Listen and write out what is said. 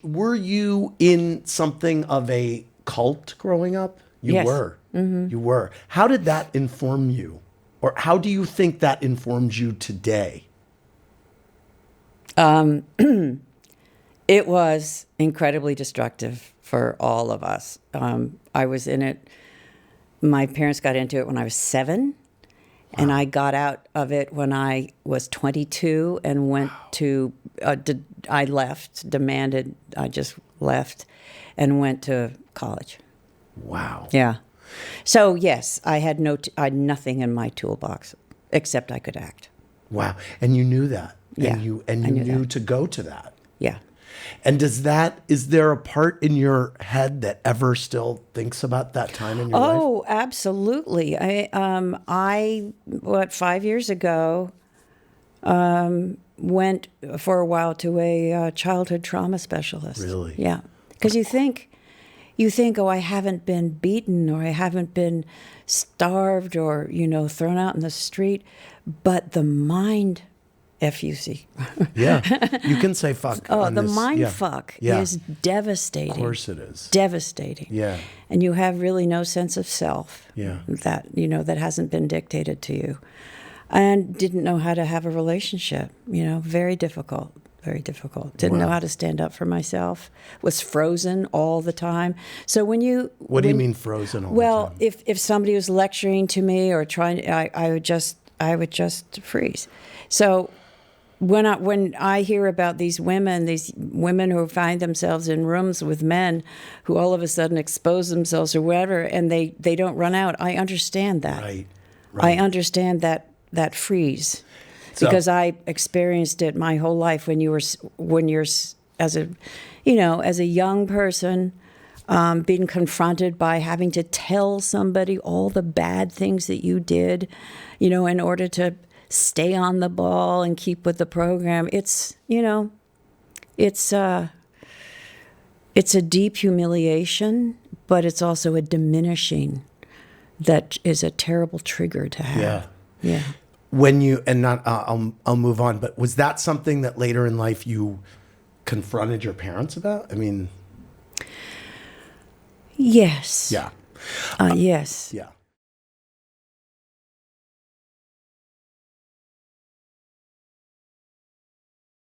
Were you in something of a cult growing up? You Yes. were. You were. How did that inform you? Or how do you think that informs you today? It was incredibly destructive for all of us. I was in it. My parents got into it when I was 7, and I got out of it when I was 22 and went to, I just left and went to college. Wow. Yeah. So yes, I had I had nothing in my toolbox except I could act. Wow. And you knew that. Yeah, And you I knew knew that. to go to that. Yeah. And is there a part in your head that ever still thinks about that time in your life? Oh, absolutely. 5 years ago, went for a while to a childhood trauma specialist. Really? Yeah. Because you think, oh, I haven't been beaten or I haven't been starved or, thrown out in the street. But the mind, F-U-C. Yeah. You can say fuck. Oh, on the this. mind Yeah. fuck Yeah. is devastating. Of course it is. Devastating. Yeah. And you have really no sense of self. Yeah. That hasn't been dictated to you. And didn't know how to have a relationship, very difficult. Very difficult. Didn't know how to stand up for myself. Was frozen all the time. So What do you mean frozen all the time? Well, if somebody was lecturing to me or trying, I would just freeze. So when I hear about these women who find themselves in rooms with men who all of a sudden expose themselves or whatever, and they don't run out, I understand that. Right. I understand that freeze. Because I experienced it my whole life when you're as a young person, being confronted by having to tell somebody all the bad things that you did, in order to stay on the ball and keep with the program. It's a deep humiliation, but it's also a diminishing that is a terrible trigger to have. Yeah. Yeah. When you I'll move on, but was that something that later in life you confronted your parents about? I mean, Yes. yeah. Yes. Yeah.